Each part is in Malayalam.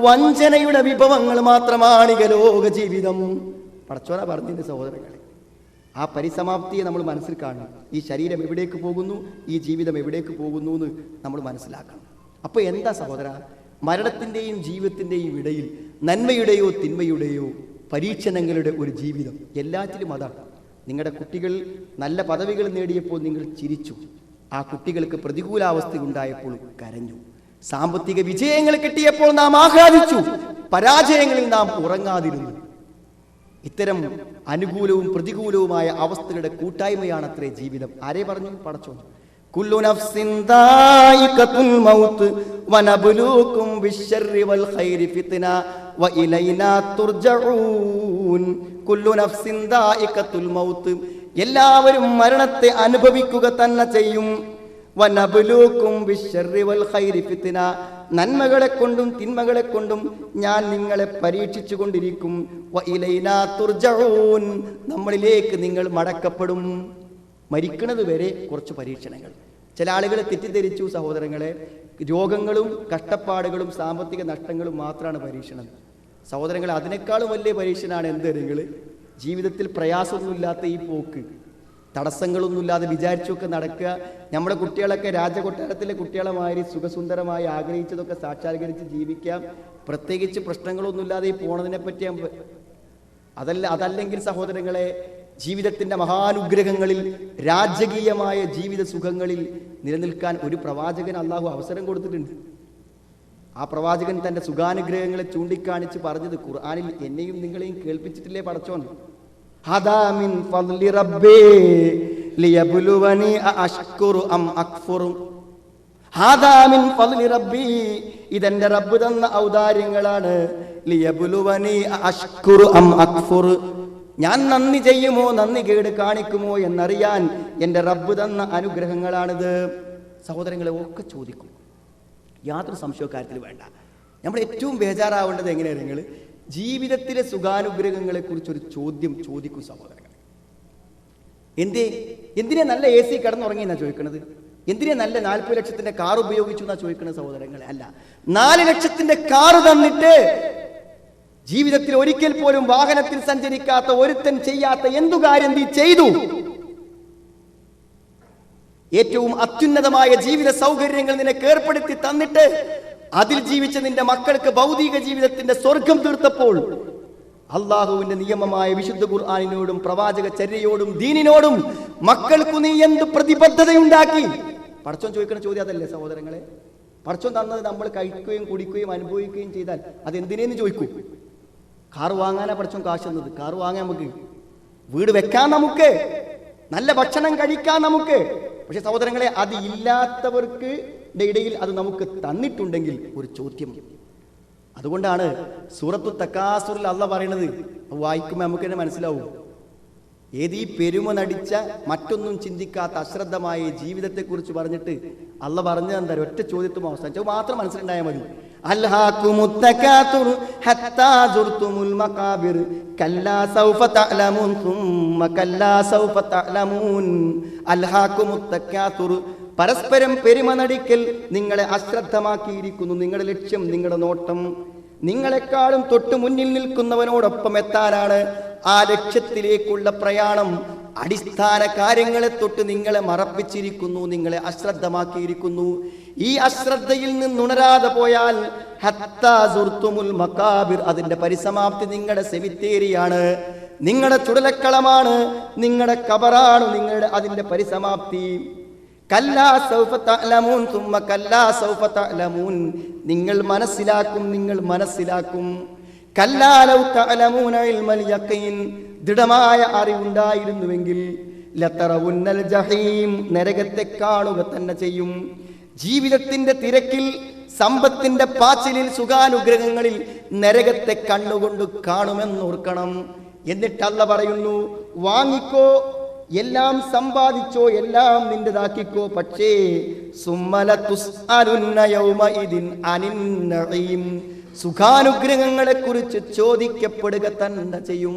വഞ്ചനയുടെ വിഭവങ്ങൾ മാത്രമാണ് ലോക ജീവിതം. പടച്ചോന പറഞ്ഞതിന്റെ സഹോദരങ്ങളെ, ആ പരിസമാപ്തിയെ നമ്മൾ മനസ്സിൽ കാണണം. ഈ ശരീരം എവിടേക്ക് പോകുന്നു, ഈ ജീവിതം എവിടേക്ക് പോകുന്നു എന്ന് നമ്മൾ മനസ്സിലാക്കണം. അപ്പൊ എന്താ സഹോദര, മരണത്തിന്റെയും ജീവിതത്തിന്റെയും ഇടയിൽ നന്മയുടെയോ തിന്മയുടെയോ പരീക്ഷണങ്ങളുടെ ഒരു ജീവിതം എല്ലാറ്റിലും അതാണ്. നിങ്ങളുടെ കുട്ടികൾ നല്ല പദവികൾ നേടിയപ്പോൾ നിങ്ങൾ ചിരിച്ചു, ആ കുട്ടികൾക്ക് പ്രതികൂലാവസ്ഥ ഉണ്ടായപ്പോൾ കരഞ്ഞു. സാമ്പത്തിക വിജയങ്ങൾ കിട്ടിയപ്പോൾ നാം ആഹ്ലാദിച്ചു, പരാജയങ്ങളിൽ നാം ഉറങ്ങാതിരുന്നു. ഇത്തരം അനുകൂലവും പ്രതികൂലവുമായ അവസ്ഥകളുടെ കൂട്ടായ്മയാണ് അത്രേ ജീവിതം. ആരെ പറഞ്ഞു? പടച്ചോൻ. കുല്ലു നഫ്സിൻ ദായിഖത്തുൽ മൗത്ത് വനബ്ലൂകും ബിശ്ശർരി വൽ ഖൈരി ഫിത്ന വഇലൈനാ തുർജഊൻ. കുല്ലു നഫ്സിൻ ദായിഖത്തുൽ മൗത്ത്, എല്ലാവരും മരണത്തെ അനുഭവിക്കുക തന്നെ ചെയ്യും. വനബ്ലൂകും ബിശ്ശർരി വൽ ഖൈരി ഫിത്ന, നന്മകളെ കൊണ്ടും തിന്മകളെ കൊണ്ടും ഞാൻ നിങ്ങളെ പരീക്ഷിച്ചു കൊണ്ടിരിക്കും. വഇലൈനാ തുർജഊൻ, നമ്മളിലേക്ക് നിങ്ങൾ മടക്കപ്പെടും. മരിക്കുന്നത് വരെ കുറച്ച് പരീക്ഷണങ്ങൾ. ചില ആളുകൾ തെറ്റിദ്ധരിച്ചു സഹോദരങ്ങളെ, രോഗങ്ങളും കഷ്ടപ്പാടുകളും സാമ്പത്തിക നഷ്ടങ്ങളും മാത്രമാണ് പരീക്ഷണം. സഹോദരങ്ങളെ, അതിനേക്കാളും വലിയ പരീക്ഷണമാണ് എന്ത്? നിങ്ങൾ ജീവിതത്തിൽ പ്രയാസമൊന്നുമില്ലാത്ത ഈ പോക്ക്, തടസ്സങ്ങളൊന്നുമില്ലാതെ വിചാരിച്ചൊക്കെ നടക്കുക. നമ്മുടെ കുട്ടികളൊക്കെ രാജകൊട്ടാരത്തിലെ കുട്ടികളെ മാതിരി സുഖസുന്ദരമായി ആഗ്രഹിച്ചതൊക്കെ സാക്ഷാത്കരിച്ച് ജീവിക്കാം. പ്രത്യേകിച്ച് പ്രശ്നങ്ങളൊന്നുമില്ലാതെ ഈ പോണതിനെ പറ്റി അതല്ലെങ്കിൽ സഹോദരങ്ങളെ, ജീവിതത്തിന്റെ മഹാനുഗ്രഹങ്ങളിൽ രാജകീയമായ ജീവിത സുഖങ്ങളിൽ നിലനിൽക്കാൻ ഒരു പ്രവാചകൻ അള്ളാഹു അവസരം കൊടുത്തിട്ടുണ്ട്. ആ പ്രവാചകൻ തന്റെ സുഖാനുഗ്രഹങ്ങളെ ചൂണ്ടിക്കാണിച്ച് പറഞ്ഞത് ഖുർആനിൽ എന്നെയും നിങ്ങളെയും കേൾപ്പിച്ചിട്ടില്ലേ പടച്ചോൻ? ഹദാ മിൻ ഫദ്ലി റബ്ബി ലിയബ്ലുവനി അഷ്കുറു അം അക്ഫുറു. ഹദാ മിൻ ഫദ്ലി റബ്ബി, ഇതെന്റെ റബ്ബ് തന്ന ഔദാര്യങ്ങളാണ്. ലിയബ്ലുവനി അഷ്കുറു അം അക്ഫുറു, ഞാൻ നന്ദി ചെയ്യുമോ നന്ദി കേട് കാണിക്കുമോ എന്നറിയാൻ എൻ്റെ റബ്ബ് തന്ന അനുഗ്രഹങ്ങളാണിത്. സഹോദരങ്ങളെ, ഒക്കെ ചോദിക്കും, യാതൊരു സംശയക്കാര്യത്തിൽ വേണ്ട. നമ്മൾ ഏറ്റവും ബേജാറാവേണ്ടത് എങ്ങനെയാണ്? നിങ്ങൾ ജീവിതത്തിലെ സുഖാനുഗ്രഹങ്ങളെ കുറിച്ചൊരു ചോദ്യം ചോദിക്കും സഹോദരങ്ങൾ. എന്തിനെ നല്ല AC കിടന്നുറങ്ങി എന്നാ ചോദിക്കണത്? എന്തിനെ നല്ല 40 ലക്ഷത്തിന്റെ കാർ ഉപയോഗിച്ചു എന്നാ ചോദിക്കണത് സഹോദരങ്ങളെ? അല്ല, 4 ലക്ഷത്തിന്റെ കാർ തന്നിട്ട് ജീവിതത്തിൽ ഒരിക്കൽ പോലും വാഹനത്തിൽ സഞ്ചരിക്കാത്ത ഒരുത്തൻ ചെയ്യാത്ത എന്തു കാര്യം നീ ചെയ്തു? ഏറ്റവും അത്യുന്നതമായ ജീവിത സൗകര്യങ്ങൾ നിനക്ക് ഏർപ്പെടുത്തി തന്നിട്ട് അതിൽ ജീവിച്ച നിന്റെ മക്കൾക്ക് ഭൗതിക ജീവിതത്തിന്റെ സ്വർഗം തീർത്തപ്പോൾ അള്ളാഹുവിന്റെ നിയമമായ വിശുദ്ധ ഖുർആനിനോടും പ്രവാചക ചര്യയോടും ദീനിനോടും മക്കൾക്ക് നീ എന്ത് പ്രതിബദ്ധതയുണ്ടാക്കി? പടച്ചോൻ ചോദിക്കുന്ന ചോദ്യം അതല്ലേ സഹോദരങ്ങളെ? പടച്ചോൻ തന്നത് നമ്മൾ കഴിക്കുകയും കുടിക്കുകയും അനുഭവിക്കുകയും ചെയ്താൽ അതെന്തിനേന്ന് ചോദിക്കൂ. കാർ വാങ്ങാനാ പടച്ചോൻ കാശ് തന്നത്. കാർ വാങ്ങാൻ നമുക്ക്, വീട് വെക്കാൻ നമുക്ക്, നല്ല ഭക്ഷണം കഴിക്കാൻ നമുക്ക്. പക്ഷെ സഹോദരങ്ങളെ, അത് ഇല്ലാത്തവർക്ക് ഇടയിൽ അത് നമുക്ക് തന്നിട്ടുണ്ടെങ്കിൽ ഒരു ചോദ്യം. അതുകൊണ്ടാണ് സൂറത്തു തക്കാസുറിൽ അള്ളാഹ് പറയുന്നത്, വായിക്കുമ്പോൾ നമുക്ക് തന്നെ മനസ്സിലാവും. ഈ പെരുമ നടിച്ച മറ്റൊന്നും ചിന്തിക്കാത്ത അശ്രദ്ധമായ ജീവിതത്തെക്കുറിച്ച് പറഞ്ഞിട്ട് അള്ളാഹ് പറഞ്ഞത് എന്താ? ഒറ്റ ചോദ്യത്തും അവസാനിച്ചു മാത്രം മനസ്സിലുണ്ടായാൽ മതി. അൽഹാകുമുത് തകാതുർ ഹത്താ സുർതുമുൽ മഖാബിർ കല്ലാ സൗഫ തഅലമൂൻ സുമ്മ കല്ലാ സൗഫ തഅലമൂൻ. അൽഹാകുമുത് തകാതുർ, പരസ്പരം പെരുമ നടിക്കൽ നിങ്ങളെ അശ്രദ്ധമാക്കിയിരിക്കുന്നു. നിങ്ങളുടെ ലക്ഷ്യം, നിങ്ങളുടെ നോട്ടം നിങ്ങളെക്കാളും തൊട്ടു മുന്നിൽ നിൽക്കുന്നവനോടൊപ്പം എത്താനാണ്. ആ ലക്ഷ്യത്തിലേക്കുള്ള പ്രയാണം അടിസ്ഥാന കാര്യങ്ങളെ തൊട്ട് നിങ്ങളെ മറപ്പിച്ചിരിക്കുന്നു, നിങ്ങളെ അശ്രദ്ധമാക്കിയിരിക്കുന്നു. ഈ അശ്രദ്ധയിൽ നിന്നുണരാതെ പോയാൽ ഹത്താ സുർതുമുൽ മഖാബിർ, അതിന്റെ പരിസമാപ്തി നിങ്ങളുടെ സെമിത്തേരിയാണ്, നിങ്ങളുടെ ചുടലക്കളമാണ്, നിങ്ങളുടെ കബറാണ്, നിങ്ങളുടെ അതിന്റെ പരിസമാപ്തി. കല്ലാ സൗഫ തഅലമൂൻ സുമ്മ കല്ലാ സൗഫ തഅലമൂൻ, നിങ്ങൾ മനസ്സിലാക്കും, നിങ്ങൾ മനസ്സിലാക്കും. കല്ലാ ലൗ തഅലമൂന ഇൽമൽ യഖീൻ, ദൃഢമായ അറിവുണ്ടായിരുന്നുവെങ്കിൽ ലതറവുന്നൽ ജഹീം, നരകത്തെ കാണുക തന്നെ ചെയ്യും. ജീവിതത്തിന്റെ തിരക്കിൽ, സമ്പത്തിന്റെ പാച്ചിലിൽ, സുഖാനുഗ്രഹങ്ങളിൽ നരകത്തെ കണ്ണുകൊണ്ട് കാണുമെന്നോർക്കണം. എന്നിട്ട് അല്ലാഹ് പറയുന്നു, വാങ്ങിക്കോ, എല്ലാം സമ്പാദിച്ചോ, എല്ലാം നിന്റേതാക്കിക്കോ, പക്ഷേ സുമ്മല തുസ്അലുന്ന യൗമഇദിൻ അനിൻ നഈം, സുഖാനുഗ്രഹങ്ങളെ കുറിച്ച് ചോദിക്കപ്പെടുക തന്നെ ചെയ്യും.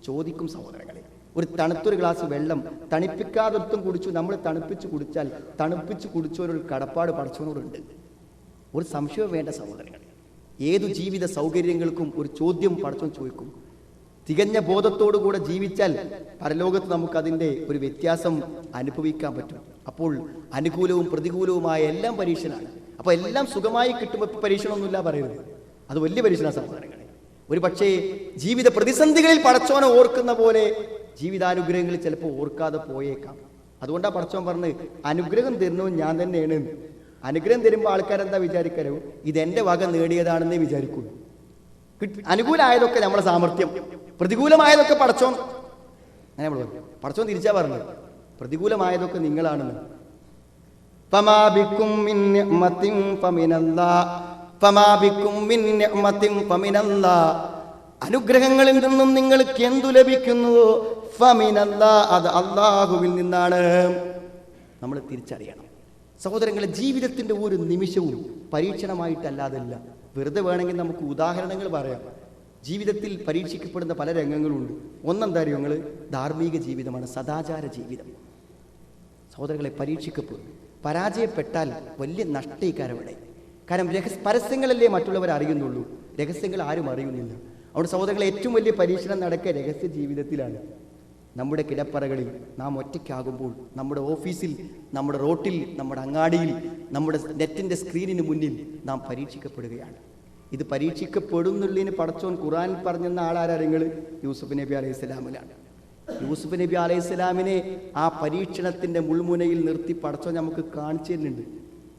ചോദിക്കും സഹോദരങ്ങളെ. ഒരു തണുത്തൊരു ഗ്ലാസ് വെള്ളം തണുപ്പിക്കാതൊട്ടും കുടിച്ചു, നമ്മൾ തണുപ്പിച്ച് കുടിച്ചാൽ തണുപ്പിച്ച് കുടിച്ചവരൊരു കടപ്പാട് പടച്ചവനോടുണ്ട്. ഒരു സംശയവും വേണ്ട സഹോദരങ്ങൾ. ഏതു ജീവിത സൗകര്യങ്ങൾക്കും ഒരു ചോദ്യം പടച്ചോൻ ചോദിക്കും. തികഞ്ഞ ബോധത്തോടുകൂടെ ജീവിച്ചാൽ പരലോകത്ത് നമുക്കതിൻ്റെ ഒരു വ്യത്യാസം അനുഭവിക്കാൻ പറ്റും. അപ്പോൾ അനുകൂലവും പ്രതികൂലവുമായ എല്ലാം പരീക്ഷണമാണ്. അപ്പോൾ എല്ലാം സുഖമായി കിട്ടുമ്പോൾ പരീക്ഷണമൊന്നുമില്ല പറയരുത്, അത് വലിയ പരീക്ഷണ സഹോദരങ്ങളെ. ഒരു പക്ഷേ ജീവിത പ്രതിസന്ധികളിൽ പടച്ചോനെ ഓർക്കുന്ന പോലെ ജീവിതാനുഗ്രഹങ്ങളിൽ ചിലപ്പോൾ ഓർക്കാതെ പോയേക്കാം. അതുകൊണ്ടാണ് പടച്ചോൻ പറഞ്ഞ് അനുഗ്രഹം തരുന്നതും ഞാൻ തന്നെയാണ്. അനുഗ്രഹം തരുമ്പോൾ ആൾക്കാരെന്താ വിചാരിക്കാരോ, ഇതെന്റെ വക നേടിയതാണെന്നേ വിചാരിക്കുള്ളൂ. അനുകൂലമായതൊക്കെ നമ്മുടെ സാമർത്ഥ്യം, പ്രതികൂലമായതൊക്കെ പടച്ചോൻ. അങ്ങനെ നമ്മൾ പറഞ്ഞു, പടച്ചോൻ തിരിച്ചാ പറഞ്ഞത് പ്രതികൂലമായതൊക്കെ നിങ്ങളാണെന്ന്. അനുഗ്രഹങ്ങളിൽ നിന്നും നിങ്ങൾക്ക് എന്തു ലഭിക്കുന്നുവോ ഫമിനല്ലാ, അത് അല്ലാഹുവിൽ നിന്നാണ്. നമ്മൾ തിരിച്ചറിയണം സഹോദരങ്ങളെ. ജീവിതത്തിന്റെ ഒരു നിമിഷവും പരീക്ഷണമായിട്ടല്ലാതല്ല. വെറുതെ വേണമെങ്കിൽ നമുക്ക് ഉദാഹരണങ്ങൾ പറയാം. ജീവിതത്തിൽ പരീക്ഷിക്കപ്പെടുന്ന പല രംഗങ്ങളുണ്ട്. ഒന്നെന്താ അറിയോ നിങ്ങൾ? ധാർമ്മിക ജീവിതമാണ്, സദാചാര ജീവിതം. സഹോദരങ്ങളെ, പരീക്ഷിക്കപ്പെടും. പരാജയപ്പെട്ടാൽ വലിയ നഷ്ടീകാരവിടെ. കാരണം പരസ്യങ്ങളല്ലേ മറ്റുള്ളവർ അറിയുന്നുള്ളൂ, രഹസ്യങ്ങൾ ആരും അറിയുന്നില്ല. അതുകൊണ്ട് സഹോദരങ്ങളെ, ഏറ്റവും വലിയ പരീക്ഷണം നടക്കുക രഹസ്യ ജീവിതത്തിലാണ്. നമ്മുടെ കിടപ്പറകളിൽ നാം ഒറ്റയ്ക്കാകുമ്പോൾ, നമ്മുടെ ഓഫീസിൽ, നമ്മുടെ റോട്ടിൽ, നമ്മുടെ അങ്ങാടിയിൽ, നമ്മുടെ നെറ്റിൻ്റെ സ്ക്രീനിന് മുന്നിൽ നാം പരീക്ഷിക്കപ്പെടുകയാണ്. ഇത് പരീക്ഷിക്കപ്പെടുന്നുള്ളതിന് പടച്ചോൻ ഖുർആൻ പറഞ്ഞെന്ന ആളാരങ്ങൾ യൂസുഫ് നബി അലൈഹി സ്വലാമിലാണ്. യൂസുഫ് നബി അലൈഹി സ്വലാമിനെ ആ പരീക്ഷണത്തിൻ്റെ മുൾമുനയിൽ നിർത്തി പടച്ചോൻ നമുക്ക് കാണിച്ചു തരുന്നുണ്ട്.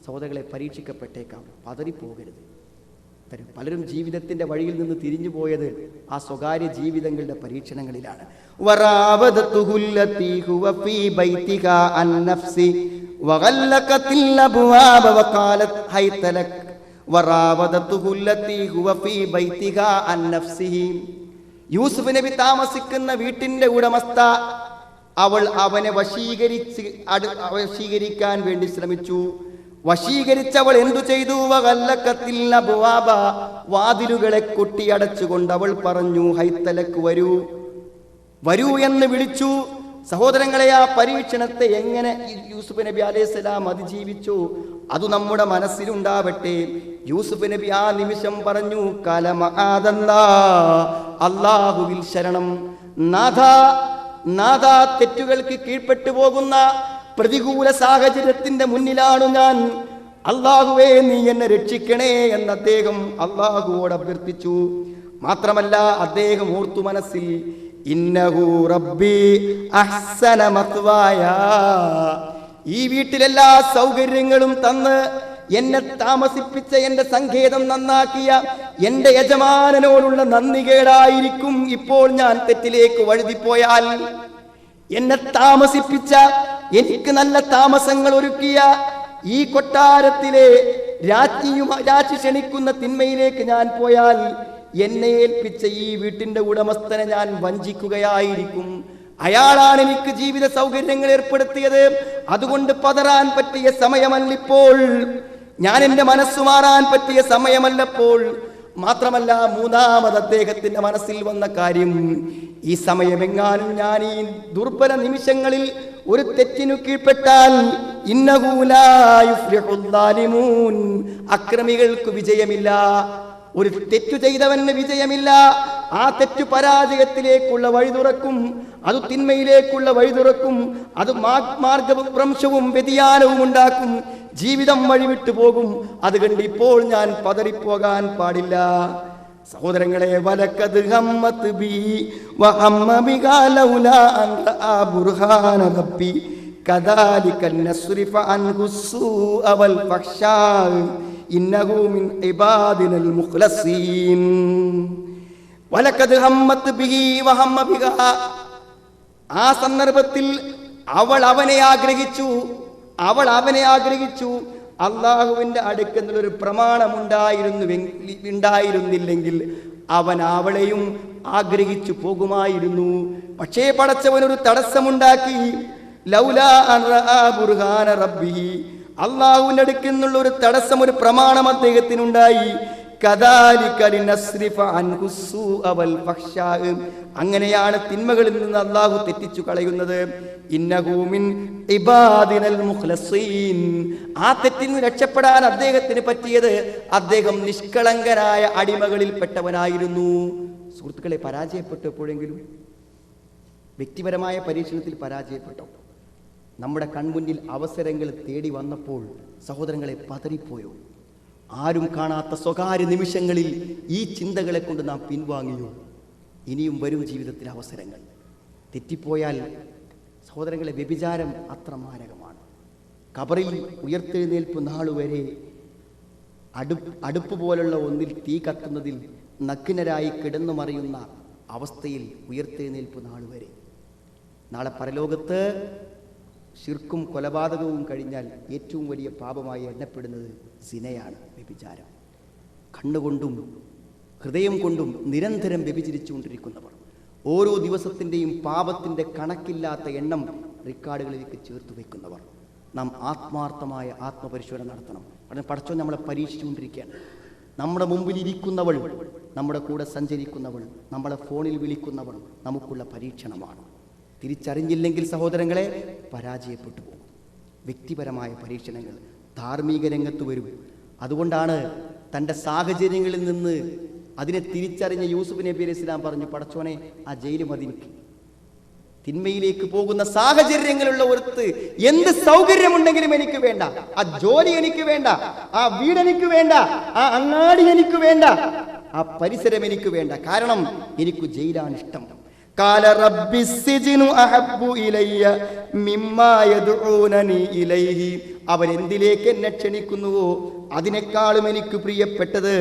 സഹോദരങ്ങളെ, പരീക്ഷിക്കപ്പെട്ടേക്കാം, പതറിപ്പോകരുത്. പലരും ജീവിതത്തിന്റെ വഴിയിൽ നിന്ന് തിരിഞ്ഞു പോയത് ആ സ്വകാര്യ ജീവിതങ്ങളുടെ പരീക്ഷണങ്ങളിലാണ്. യൂസുഫ് നബി താമസിക്കുന്ന വീട്ടിന്റെ ഉടമസ്ഥ അവൾ അവനെ വശീകരിക്കാൻ വേണ്ടി ശ്രമിച്ചു. വശീകരിച്ചവൾ എന്തു ചെയ്തു? വാതിലുകളെ കൊട്ടിയടച്ചുകൊണ്ട് അവൾ പറഞ്ഞു, ഹൈത്തലക്ക് വരൂ, വരൂ എന്ന് വിളിച്ചു. സഹോദരങ്ങളെ, ആ പരീക്ഷണത്തെ എങ്ങനെ യൂസുഫ് നബി അലൈഹിസ്സലാം അതിജീവിച്ചു, അത് നമ്മുടെ മനസ്സിലുണ്ടാവട്ടെ. യൂസുഫ് നബി ആ നിമിഷം പറഞ്ഞു, അല്ലാഹുവിൽ ശരണം. നാഥ, തെറ്റുകൾക്ക് കീഴ്പ്പെട്ടു പോകുന്ന പ്രതികൂല സാഹചര്യത്തിന്റെ മുന്നിലാണ് ഞാൻ. അല്ലാഹുവേ, നീ എന്നെ രക്ഷിക്കണേ എന്ന് അദ്ദേഹം അല്ലാഹുവോട് അഭ്യർത്ഥിച്ചു. മാത്രമല്ല, അദ്ദേഹം ഓർത്തു മനസ്സിൽ, ഇന്നഹു റബ്ബി അഹ്സന മത്വായ, ഈ വീട്ടിലെല്ലാ സൗകര്യങ്ങളും തന്ന് എന്നെ താമസിപ്പിച്ച, എന്റെ സങ്കേതം നന്നാക്കിയ എന്റെ യജമാനനോടുള്ള നന്ദികേടായിരിക്കും ഇപ്പോൾ ഞാൻ തെറ്റിലേക്ക് വഴുതിപ്പോയാൽ. എന്നെ താമസിപ്പിച്ച, എനിക്ക് നല്ല താമസങ്ങൾ ഒരുക്കിയ ഈ കൊട്ടാരത്തിലെ രാജ്ഞി ക്ഷണിക്കുന്ന തിന്മയിലേക്ക് ഞാൻ പോയാൽ എന്നെ ഏൽപ്പിച്ച ഈ വീട്ടിന്റെ ഉടമസ്ഥനെ ഞാൻ വഞ്ചിക്കുകയായിരിക്കും. അയാളാണ് എനിക്ക് ജീവിത സൗകര്യങ്ങൾ ഏർപ്പെടുത്തിയത്. അതുകൊണ്ട് പതറാൻ പറ്റിയ സമയമല്ലിപ്പോൾ, ഞാൻ എന്റെ മനസ്സു മാറാൻ പറ്റിയ സമയമല്ലപ്പോൾ. മാത്രമല്ല, മൂന്നാമത് അദ്ദേഹത്തിന്റെ മനസ്സിൽ വന്ന കാര്യം, ഈ സമയമെങ്ങാനും ഞാൻ ഈ ദുർബല നിമിഷങ്ങളിൽ ഒരു തെറ്റിനു കീഴ്പ്പെട്ടാൽ ഇന്നഹു ലാ യുഫ്ലിഹുൽ ളാലിമൂൻ, അക്രമികൾക്ക് വിജയമില്ല. ഒരു തെറ്റു ചെയ്തവന് വിജയമില്ല. ആ തെറ്റു പരാജയത്തിലേക്കുള്ള വഴി തുറക്കും, അത് തിന്മയിലേക്കുള്ള വഴി തുറക്കും, അത് മാർഗഭ്രംശവും വ്യതിയാനവും ഉണ്ടാക്കും, ജീവിതം വഴിവിട്ടു പോകും. അതുകൊണ്ട് ഇപ്പോൾ ഞാൻ പതറിപ്പോകാൻ പാടില്ല. സഹോദരങ്ങളെ, വലക്കത് ഹമ്മത്ത് ബി വഹമ്മ ബികാ ലൗലാ അൻ റആ ബുർഹാന റബ്ബി കദാലിക നസ്രിഫ അൻഹു സ്സൂഅ വൽ ഫഹ്ശാ ഇന്നഹു മിൻ ഇബാദിനൽ മുഖ്ലസീൻ. വലക്കത് ഹമ്മത്ത് ബിഹി വഹമ്മ ബികാ, ആ സന്ദർഭത്തിൽ അവൾ അവനെ ആഗ്രഹിച്ചു. അള്ളാഹുവിന്റെ അടുക്കെന്നുള്ളൊരു പ്രമാണമുണ്ടായിരുന്നില്ലെങ്കിൽ അവൻ അവളെയും ആഗ്രഹിച്ചു പോകുമായിരുന്നു. പക്ഷേ പടച്ചവനൊരു തടസ്സമുണ്ടാക്കി. ലൗലാ അൻ റആ ബുർഹാന റബ്ബിഹി, അള്ളാഹുവിന്റെ അടുക്കെന്നുള്ള ഒരു തടസ്സം, ഒരു പ്രമാണം അദ്ദേഹത്തിനുണ്ടായി. അങ്ങനെയാണ് തിന്മകളിൽ നിന്ന് അല്ലാഹു തെറ്റിച്ചു കളയുന്നത്. ഇന്നഹു മിൻ ഇബാദിനൽ മുഖ്ലസീൻ. ആ തെറ്റിൽ നിന്ന് രക്ഷപ്പെടാൻ അദ്ദേഹത്തിന് പറ്റിയത് അദ്ദേഹം നിഷ്കളങ്കരായ അടിമകളിൽപ്പെട്ടവനായിരുന്നു. സുഹൃത്തുക്കളെ, പരാജയപ്പെട്ടു എപ്പോഴെങ്കിലും? വ്യക്തിപരമായ പരീക്ഷണത്തിൽ പരാജയപ്പെട്ടോ? നമ്മുടെ കൺമുന്നിൽ അവസരങ്ങൾ തേടി വന്നപ്പോൾ സഹോദരങ്ങളെ പതറിപ്പോയോ? ആരും കാണാത്ത സ്വകാര്യ നിമിഷങ്ങളിൽ ഈ ചിന്തകളെ കൊണ്ട് നാം പിൻവാങ്ങിയോ? ഇനിയും വരും ജീവിതത്തിൽ അവസരങ്ങൾ. തെറ്റിപ്പോയാൽ സഹോദരങ്ങളെ, വ്യഭിചാരം അത്ര മാരകമാണ്. ഖബറിൽ ഉയർത്തെഴുന്നേൽപ്പ് നാളുവരെ അടുപ്പ് പോലുള്ള ഒന്നിൽ തീ കത്തുന്നതിൽ നഗ്നരായി കിടന്നു മറിയുന്ന അവസ്ഥയിൽ ഉയർത്തെഴുന്നേൽപ്പ് നാളുവരെ. നാളെ പരലോകത്ത് ശിർക്കും കൊലപാതകവും കഴിഞ്ഞാൽ ഏറ്റവും വലിയ പാപമായി എണ്ണപ്പെടുന്നത് സിനയാണ്, വ്യഭിചാരം. കണ്ണുകൊണ്ടും ഹൃദയം കൊണ്ടും നിരന്തരം വ്യഭിചരിച്ചുകൊണ്ടിരിക്കുന്നവർ, ഓരോ ദിവസത്തിൻ്റെയും പാപത്തിൻ്റെ കണക്കില്ലാത്ത എണ്ണം റെക്കോർഡുകളിലേക്ക് ചേർത്ത് വയ്ക്കുന്നവർ. നാം ആത്മാർത്ഥമായ ആത്മപരിശോധന നടത്തണം. കാരണം പടച്ചോൻ നമ്മളെ പരീക്ഷിച്ചുകൊണ്ടിരിക്കുകയാണ്. നമ്മുടെ മുമ്പിൽ ഇരിക്കുന്നവൾ, നമ്മുടെ കൂടെ സഞ്ചരിക്കുന്നവൾ, നമ്മളെ ഫോണിൽ വിളിക്കുന്നവൾ നമുക്കുള്ള പരീക്ഷണമാണ്. തിരിച്ചറിഞ്ഞില്ലെങ്കിൽ സഹോദരങ്ങളെ പരാജയപ്പെട്ടു പോകും. വ്യക്തിപരമായ പരീക്ഷണങ്ങൾ ധാർമ്മിക രംഗത്ത് വരും. അതുകൊണ്ടാണ് തൻ്റെ സാഹചര്യങ്ങളിൽ നിന്ന് അതിനെ തിരിച്ചറിഞ്ഞ യൂസുഫ് നബി അലൈഹി സ്വലാം പറഞ്ഞു, പടച്ചോനെ ആ ജയില് മതി എനിക്ക്. തിന്മയിലേക്ക് പോകുന്ന സാഹചര്യങ്ങളുള്ള ഒരുത്ത് എന്ത് സൗകര്യമുണ്ടെങ്കിലും എനിക്ക് വേണ്ട, ആ ജോലി എനിക്ക് വേണ്ട, ആ വീട് എനിക്ക് വേണ്ട, ആ അങ്ങാടി എനിക്ക് വേണ്ട, ആ പരിസരം എനിക്ക് വേണ്ട. കാരണം എനിക്ക് ജയിലാണ് ഇഷ്ടം. ഖാല റബ്ബി സിജ്നു അഹബ്ബു ഇലയ്യ മിമ്മാ യദ്ഊനനി ഇലൈഹി. അവൻ എന്തിലേക്ക് എന്നെ ക്ഷണിക്കുന്നുവോ അതിനേക്കാളും എനിക്ക് പ്രിയപ്പെട്ടത്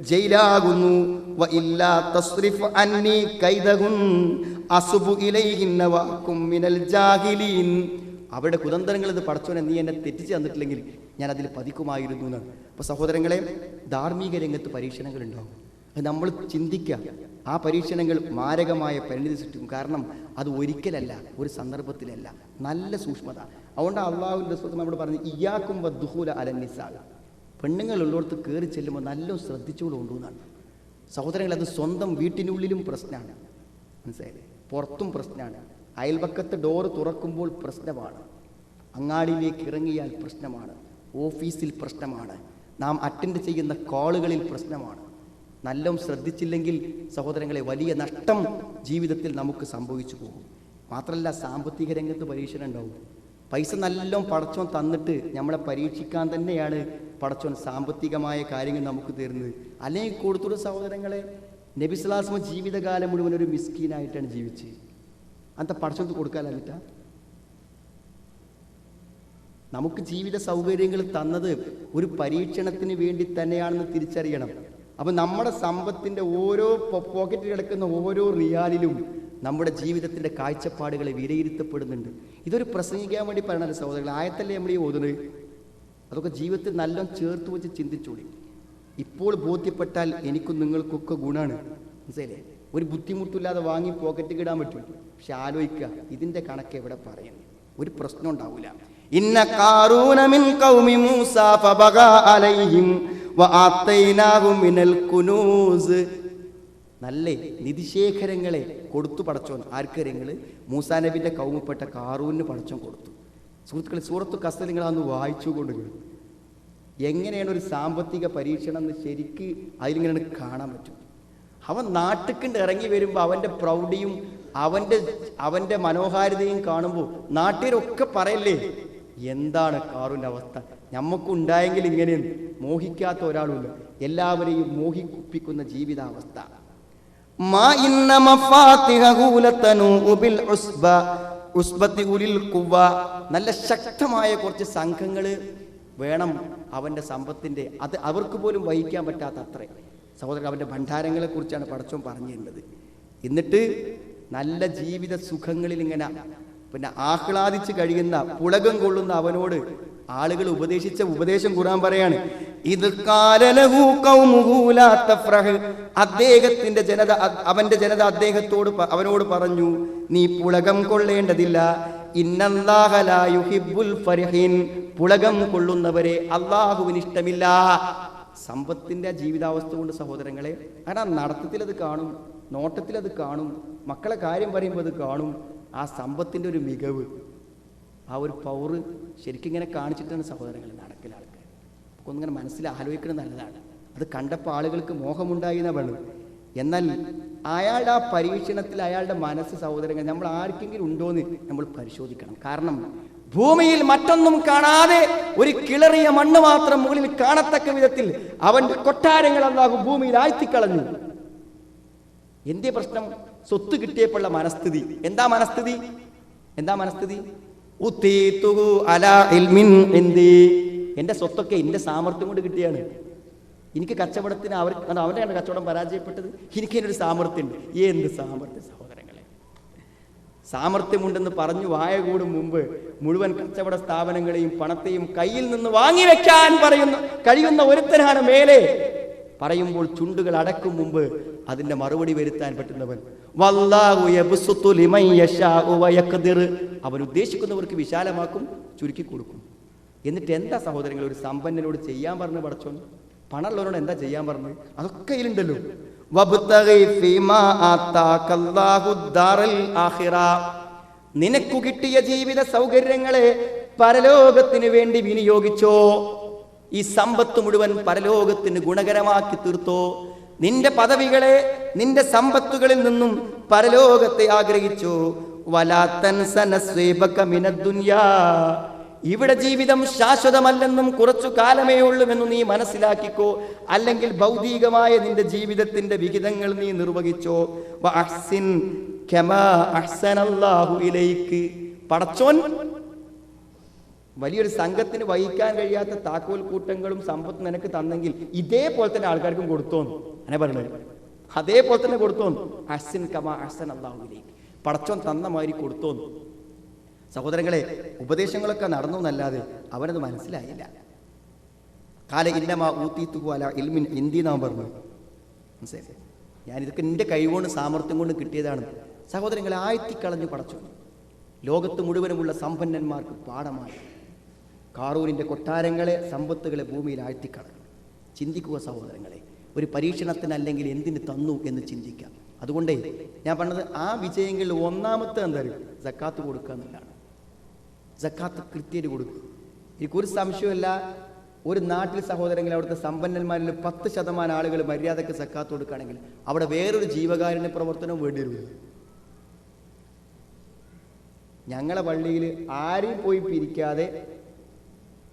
ജയിലാകുന്നു. വ ഇല്ലാ തസ്രിഫ് അന്നി കൈദഹുൻ അസ്ബു ഇലൈഹിന്ന വഅകും മിനൽ ജാഹിലീൻ. അവരുടെ കുതന്ത്രങ്ങൾ ഇത് പടച്ചോനെ നീ എന്നെ തെറ്റിച്ച് തന്നിട്ടില്ലെങ്കിൽ ഞാൻ അതിൽ പതിക്കുമായിരുന്നു എന്നാണ്. അപ്പോൾ സഹോദരങ്ങളെ, ധാർമ്മിക രംഗത്ത് പരീക്ഷണങ്ങൾ ഉണ്ടാകും. അത് നമ്മൾ ചിന്തിക്കുക. ആ പരീക്ഷണങ്ങൾ മാരകമായ പരിണിതി സൃഷ്ടിക്കും. കാരണം അത് ഒരിക്കലല്ല, ഒരു സന്ദർഭത്തിലല്ല, നല്ല സൂക്ഷ്മത. അതുകൊണ്ട് അള്ളാഹുവിൻ്റെ റസൂൽ നമ്മൾ പറഞ്ഞു, ഇയ്യാക്കും വദ്ദുഖൂല അലന്നിസാ. പെണ്ണുങ്ങളുള്ളടത്ത് കയറി ചെല്ലുമ്പോൾ നല്ല ശ്രദ്ധിച്ചുകൊണ്ടു എന്നാണ്. സഹോദരങ്ങൾ, അത് സ്വന്തം വീട്ടിനുള്ളിലും പ്രശ്നമാണ്, മനസ്സിലായില്ലേ? പുറത്തും പ്രശ്നമാണ്. അയൽപക്കത്ത് ഡോറ് തുറക്കുമ്പോൾ പ്രശ്നമാണ്, അങ്ങാടിയിലേക്ക് ഇറങ്ങിയാൽ പ്രശ്നമാണ്, ഓഫീസിൽ പ്രശ്നമാണ്, നാം അറ്റൻഡ് ചെയ്യുന്ന കോളുകളിൽ പ്രശ്നമാണ്. നല്ലോണം ശ്രദ്ധിച്ചില്ലെങ്കിൽ സഹോദരങ്ങളെ വലിയ നഷ്ടം ജീവിതത്തിൽ നമുക്ക് സംഭവിച്ചു പോകും. മാത്രമല്ല, സാമ്പത്തിക രംഗത്ത് പരീക്ഷണം ഉണ്ടാവും. പൈസ നല്ലോണം പടച്ചോൻ തന്നിട്ട് നമ്മളെ പരീക്ഷിക്കാൻ തന്നെയാണ് പടച്ചോൻ സാമ്പത്തികമായ കാര്യങ്ങൾ നമുക്ക് തരുന്നത്. അല്ലെങ്കിൽ കൊടുത്തുള്ള സഹോദരങ്ങളെ, നബി സ്വല്ലല്ലാഹു അലൈഹി വസല്ലം ജീവിതകാലം മുഴുവൻ ഒരു മിസ്കീനായിട്ടാണ് ജീവിച്ചത്. അന്ത പടച്ചോൻ കൊടുക്കാനില്ല. നമുക്ക് ജീവിത സൗകര്യങ്ങൾ തന്നത് ഒരു പരീക്ഷണത്തിന് വേണ്ടി തന്നെയാണെന്ന് തിരിച്ചറിയണം. അപ്പം നമ്മുടെ സമ്പത്തിൻ്റെ ഓരോ പോക്കറ്റിൽ കിടക്കുന്ന ഓരോ റിയാലിലും നമ്മുടെ ജീവിതത്തിൻ്റെ കാഴ്ചപ്പാടുകളെ വിലയിരുത്തപ്പെടുന്നുണ്ട്. ഇതൊരു പ്രസംഗിക്കാൻ വേണ്ടി പറയണല്ലോ സഹോദരങ്ങൾ, ആയത്തല്ലേ നമ്മൾ ഈ ഓതുന്നത്. അതൊക്കെ ജീവിതത്തിൽ നല്ലോണം ചേർത്ത് വെച്ച് ചിന്തിച്ചോളി. ഇപ്പോൾ ബോധ്യപ്പെട്ടാൽ എനിക്കും നിങ്ങൾക്കൊക്കെ ഗുണമാണ്, മനസ്സിലേ? ഒരു ബുദ്ധിമുട്ടില്ലാതെ വാങ്ങി പോക്കറ്റിൽ ഇടാൻ പറ്റും. പക്ഷെ ആലോചിക്കുക, ഇതിൻ്റെ കണക്ക് എവിടെ പറയുന്നു? ഒരു പ്രശ്നം ഉണ്ടാവില്ല. ഇന്ന ഖാറൂന മിൻ ഖൗമി മൂസ ഫബഗാ അലൈഹിം വആതൈനാഹു മിനൽ കുനൂസ്. നല്ല നിധിശേഖരങ്ങളെ കൊടുത്തു പടച്ചോൻ. ആർക്കരങ്ങൾ? മൂസാ നബിൻ്റെ കൗമിൽപ്പെട്ട ഖാറൂന് പടച്ചോൻ കൊടുത്തു. സുഹൃത്തുക്കളെ, സൂറത്തു കസ്ർ നിങ്ങളതൊന്ന് വായിച്ചുകൊണ്ട് എങ്ങനെയാണ് ഒരു സാമ്പത്തിക പരീക്ഷണം എന്ന് ശരിക്ക് അതിലിങ്ങനെ കാണാൻ പറ്റും. അവൻ നാട്ടിൽ ഇറങ്ങി വരുമ്പോൾ അവൻ്റെ പ്രൗഢിയും അവൻ്റെ മനോഹാരിതയും കാണുമ്പോൾ നാട്ടുകാരൊക്കെ പറയല്ലേ, എന്താണ് ഖാറൂൻ്റെ അവസ്ഥ, നമുക്കുണ്ടായെങ്കിൽ ഇങ്ങനെയും മോഹിക്കാത്ത ഒരാളുമില്ല. എല്ലാവരെയും മോഹിപ്പിക്കുന്ന ജീവിതാവസ്ഥ. നല്ല ശക്തമായ കുറച്ച് സംഘങ്ങൾ വേണം അവൻ്റെ സമ്പത്തിൻ്റെ. അത് അവർക്ക് പോലും വഹിക്കാൻ പറ്റാത്ത അത്ര. സഹോദരൻ, അവൻ്റെ ഭണ്ഡാരങ്ങളെ കുറിച്ചാണ് പടച്ചോൻ പറഞ്ഞിരുന്നത്. എന്നിട്ട് നല്ല ജീവിത സുഖങ്ങളിൽ ഇങ്ങനെ ആഹ്ലാദിച്ച് കഴിയുന്ന പുളകം കൊള്ളുന്ന അവനോട് ആളുകൾ ഉപദേശിച്ച ഉപദേശം ഖുർആൻ പറയാണ്. ഇത് കാലലഹു ഖൗമുഹു ലാ തഫ്റഹ്. അദ്ദേഹത്തിന്റെ ജനത, അവന്റെ ജനത അവനോട് പറഞ്ഞു, നീ പുളകം കൊള്ളേണ്ടതില്ല. ഇന്നല്ലാഹ ലാ യുഹിബ്ബുൽ ഫരിഹീൻ. പുളകം കൊള്ളുന്നവരെ അല്ലാഹുവിന് ഇഷ്ടമില്ല. സമ്പത്തിൻ്റെ ജീവിതാവസ്ഥ കൊണ്ട് സഹോദരങ്ങളെ, ആ നടത്തത്തിലത് കാണും, നോട്ടത്തിലത് കാണും, മക്കളെ കാര്യം പറയുമ്പോൾ അത് കാണും. ആ സമ്പത്തിൻ്റെ ഒരു മികവ്, ആ ഒരു പവർ ശരിക്കും ഇങ്ങനെ കാണിച്ചിട്ടാണ് സഹോദരങ്ങൾ നടക്കൽ. ആൾക്കാർ ഒന്നിങ്ങനെ മനസ്സിൽ ആലോചിക്കുന്നത് നല്ലതാണ്. അത് കണ്ടപ്പോൾ ആളുകൾക്ക് മോഹമുണ്ടായി എന്നാ പറയുന്നത്. എന്നാൽ അയാളുടെ ആ പരീക്ഷണത്തിൽ അയാളുടെ മനസ്സ് സഹോദരങ്ങൾ നമ്മൾ ആർക്കെങ്കിലും ഉണ്ടോയെന്ന് നമ്മൾ പരിശോധിക്കണം. കാരണം ഭൂമിയിൽ മറ്റൊന്നും കാണാതെ ഒരു കിളറിയ മണ്ണ് മാത്രം മുകളിൽ കാണത്തക്ക വിധത്തിൽ അവന്റെ കൊട്ടാരങ്ങൾ അല്ലാഹു ഭൂമിയിൽ ആഴ്ത്തിക്കളഞ്ഞു. എന്തേ പ്രശ്നം? സ്വത്ത് കിട്ടിയപ്പോഴുള്ള മനസ്ഥിതി. എന്താ മനസ്ഥിതി? എന്റെ സ്വത്തൊക്കെ എന്റെ സാമർത്ഥ്യം കൊണ്ട് കിട്ടിയാണ്. എനിക്ക് കച്ചവടത്തിന് അവന്റെ കച്ചവടം പരാജയപ്പെട്ടത്, എനിക്ക് അതിനൊരു സാമർത്ഥ്യമുണ്ട്. എന്ത് സാമർത്ഥ്യം സഹോദരങ്ങളെ! സാമർത്ഥ്യമുണ്ടെന്ന് പറഞ്ഞു വായ കൂടും മുമ്പ് മുഴുവൻ കച്ചവട സ്ഥാപനങ്ങളെയും പണത്തെയും കയ്യിൽ നിന്ന് വാങ്ങിവെക്കാൻ കഴിയുന്ന ഒരുത്തനാണ് മേലെ. പറയുമ്പോൾ ചുണ്ടുകൾ അടക്കും മുമ്പ് അതിന്റെ മറുപടി വരുത്താൻ പറ്റുന്നവൻ. അവൻ ഉദ്ദേശിക്കുന്നവർക്ക് വിശാലമാക്കും, ചുരുക്കി കൊടുക്കും. എന്നിട്ട് എന്താ സഹോദരങ്ങൾ ഒരു സമ്പന്നനോട് ചെയ്യാൻ പറഞ്ഞു പടച്ചോൻ? പണമുള്ളവരോട് എന്താ ചെയ്യാൻ പറഞ്ഞു? അതൊക്കെ ഇതിലുണ്ടല്ലോ. നിനക്കു കിട്ടിയ ജീവിത സൗകര്യങ്ങളെ പരലോകത്തിന് വേണ്ടി വിനിയോഗിച്ചോ. ഈ സമ്പത്ത് മുഴുവൻ പരലോകത്തിന് ഗുണകരമാക്കി തീർത്തോ. നിന്റെ പദവികളെ, നിന്റെ സമ്പത്തുകളിൽ നിന്നും പരലോകത്തെ ആഗ്രഹിച്ചു. ഇവിടെ ജീവിതം ശാശ്വതമല്ലെന്നും കുറച്ചു കാലമേ ഉള്ളുവെന്ന് നീ മനസ്സിലാക്കിക്കോ. അല്ലെങ്കിൽ ഭൗതികമായ നിന്റെ ജീവിതത്തിന്റെ വിഹിതങ്ങൾ നീ നിർവഹിച്ചോ. പടച്ചോൻ വലിയൊരു സംഘത്തിന് വഹിക്കാൻ കഴിയാത്ത താക്കോൽ കൂട്ടങ്ങളും സമ്പത്ത് നിനക്ക് തന്നെങ്കിൽ ഇതേപോലെ തന്നെ ആൾക്കാർക്കും കൊടുത്തോന്നു അങ്ങനെ പറഞ്ഞത്. അതേപോലെ തന്നെ കൊടുത്തോന്നു. അഹ്സിൻ കമാ അഹ്സന അല്ലാഹു ഇലൈക്. പടച്ചോൻ തന്ന മാതിരി കൊടുത്തോന്നു. സഹോദരങ്ങളെ, ഉപദേശങ്ങളൊക്കെ നടന്നു എന്നല്ലാതെ അവനത് മനസ്സിലായില്ല. കാല ഇന്നമാ ഊത്തീതുഹു അലാ ഇൽമിൻ ഇൻദി നാം പറഞ്ഞു. മനസ്സിലായി? ഞാനിതൊക്കെ എൻ്റെ കഴിവുകൊണ്ട് സാമർത്ഥ്യം കൊണ്ട് കിട്ടിയതാണ്. സഹോദരങ്ങളെ, ആഴ്ത്തിക്കളഞ്ഞു പടച്ചോൻ ലോകത്ത് മുഴുവനുമുള്ള സമ്പന്നന്മാർക്ക് പാഠമായി. കാറൂനിൻ്റെ കൊട്ടാരങ്ങളെ, സമ്പത്തുകളെ ഭൂമിയിൽ ആഴ്ത്തിക്കളഞ്ഞു. ചിന്തിക്കുക സഹോദരങ്ങളെ, ഒരു പരീക്ഷണത്തിനല്ലെങ്കിൽ എന്തിന് തന്നു എന്ന് ചിന്തിക്കാം. അതുകൊണ്ടേ ഞാൻ പറഞ്ഞത്, ആ വിജയങ്ങളിൽ ഒന്നാമത്തെ എന്തായാലും സക്കാത്ത് കൊടുക്കുക എന്നുള്ളതാണ്. സക്കാത്ത് കൃത്യമായിട്ട് കൊടുക്കുക. എനിക്കൊരു സംശയമല്ല, ഒരു നാട്ടിൽ സഹോദരങ്ങൾ അവിടുത്തെ സമ്പന്നന്മാരിൽ 10% ആളുകൾ മര്യാദക്ക് സക്കാത്ത് കൊടുക്കുകയാണെങ്കിൽ അവിടെ വേറൊരു ജീവകാരുണ്യ പ്രവർത്തനവും വേണ്ടി വരും. ഞങ്ങളെ പള്ളിയിൽ ആരെയും പോയി പിരിക്കാതെ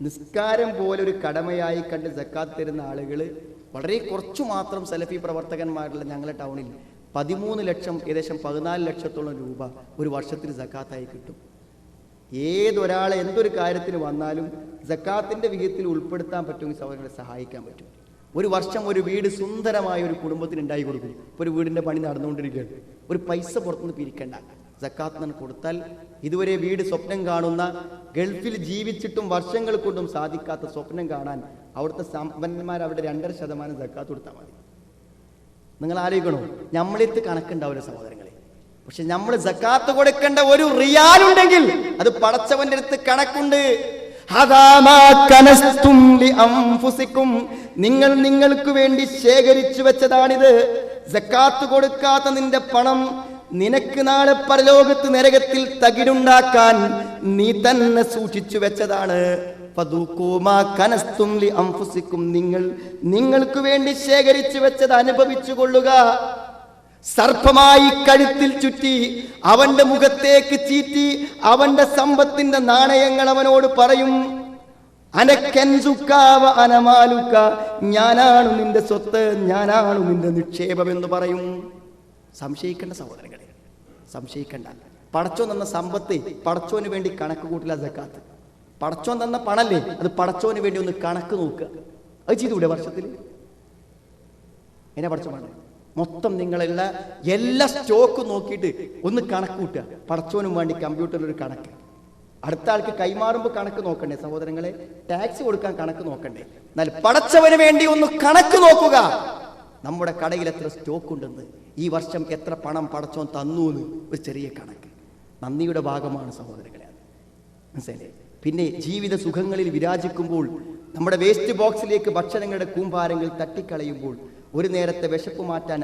നിസ്കാരം പോലെ ഒരു കടമയായി കണ്ട് സക്കാത്ത് തരുന്ന ആളുകൾ വളരെ കുറച്ചു മാത്രം സലഫി പ്രവർത്തകന്മാരുള്ള ഞങ്ങളെ ടൗണിൽ 13 ലക്ഷം, ഏകദേശം 14 ലക്ഷത്തോളം രൂപ ഒരു വർഷത്തിൽ സക്കാത്തായി കിട്ടും. ഏതൊരാളെ എന്തൊരു കാര്യത്തിന് വന്നാലും സക്കാത്തിന്റെ വിഹിതത്തിൽ ഉൾപ്പെടുത്താൻ പറ്റുമെങ്കിൽ സഹോദരങ്ങളെ സഹായിക്കാൻ പറ്റും. ഒരു വർഷം ഒരു വീട് സുന്ദരമായ ഒരു കുടുംബത്തിന് ഉണ്ടായി കൊടുക്കും. ഇപ്പോൾ ഒരു വീടിന്റെ പണി നടന്നുകൊണ്ടിരിക്കുകയാണ്. ഒരു പൈസ പുറത്തുനിന്ന് പിരിക്കണ്ട, സക്കാത്ത് കൊടുത്താൽ ഇതുവരെ വീട് സ്വപ്നം കാണുന്ന, ഗൾഫിൽ ജീവിച്ചിട്ടും വർഷങ്ങൾ കൊണ്ടും സാധിക്കാത്ത സ്വപ്നം കാണാൻ അവിടുത്തെ സമ്പന്നന്മാർ അവിടെ 2.5% സക്കാത്ത് കൊടുത്താൽ മതി. നിങ്ങൾ ആലോചിക്കണോ? നമ്മളിത്ത് കണക്കുണ്ടാവില്ല സഹോദരങ്ങളെ. പക്ഷെ നമ്മൾ സക്കാത്ത് കൊടുക്കേണ്ട ഒരു റിയാലുണ്ടെങ്കിൽ അത് പടച്ചവന്റെ അടുത്ത് കണക്കുണ്ട്. നിങ്ങൾ നിങ്ങൾക്ക് വേണ്ടി ശേഖരിച്ചു വെച്ചതാണിത്. സക്കാത്ത് കൊടുക്കാത്ത നിന്റെ പണം നിനക്ക് നാളെ പരലോകത്ത് നരകത്തിൽ തകിടുണ്ടാക്കാൻ നീ തന്നെ സൂക്ഷിച്ചു വെച്ചതാണ്. നിങ്ങൾക്ക് വേണ്ടി ശേഖരിച്ചു വെച്ചത് അനുഭവിച്ചു കൊള്ളുക. സർപ്പമായി കഴുത്തിൽ ചുറ്റി അവന്റെ മുഖത്തേക്ക് ചീറ്റി അവന്റെ സമ്പത്തിന്റെ നാണയങ്ങൾ അവനോട് പറയും, അനക്കെൻസുക്കാവ അനമാലുക്ക, ഞാനാണ് നിന്റെ സ്വത്ത്, ഞാനാണ് നിന്റെ നിക്ഷേപം എന്ന് പറയും. സംശയിക്കേണ്ട സഹോദരങ്ങളെ, സംശയിക്കേണ്ട. പടച്ചോൻ തന്ന സമ്പത്ത് പടച്ചോന് വേണ്ടി കണക്ക് കൂട്ടില്ല സക്കാത്ത്. പടച്ചോൻ തന്ന പണല്ലേ, അത് പടച്ചോന് വേണ്ടി ഒന്ന് കണക്ക് നോക്കുക. അത് ചെയ്തുകൂടെ വർഷത്തിൽ? എന്നെ പടച്ചോൻ വേണ്ട, മൊത്തം നിങ്ങളുള്ള എല്ലാ സ്റ്റോക്കും നോക്കിയിട്ട് ഒന്ന് കണക്ക് കൂട്ടുക. പടച്ചോനും വേണ്ടി കമ്പ്യൂട്ടറിൽ ഒരു കണക്ക്. അടുത്ത ആൾക്ക് കൈമാറുമ്പോൾ കണക്ക് നോക്കണ്ടേ സഹോദരങ്ങളെ? ടാക്സ് കൊടുക്കാൻ കണക്ക് നോക്കണ്ടേ? എന്നാൽ പടച്ചവന് വേണ്ടി ഒന്ന് കണക്ക് നോക്കുക. നമ്മുടെ കടയിൽ എത്ര സ്റ്റോക്ക് ഉണ്ടെന്ന്, ഈ വർഷം എത്ര പണം പടച്ചോൻ തന്നു എന്ന് ഒരു ചെറിയ കണക്ക്. നന്ദിയുടെ ഭാഗമാണ് സഹോദരങ്ങളെ, മനസ്സിലായില്ലേ? പിന്നെ ജീവിത സുഖങ്ങളിൽ വിരാജിക്കുമ്പോൾ നമ്മുടെ വേസ്റ്റ് ബോക്സിലേക്ക് ഭക്ഷണങ്ങളുടെ കൂമ്പാരങ്ങൾ തട്ടിക്കളയുമ്പോൾ ഒരു നേരത്തെ വിശപ്പ് മാറ്റാൻ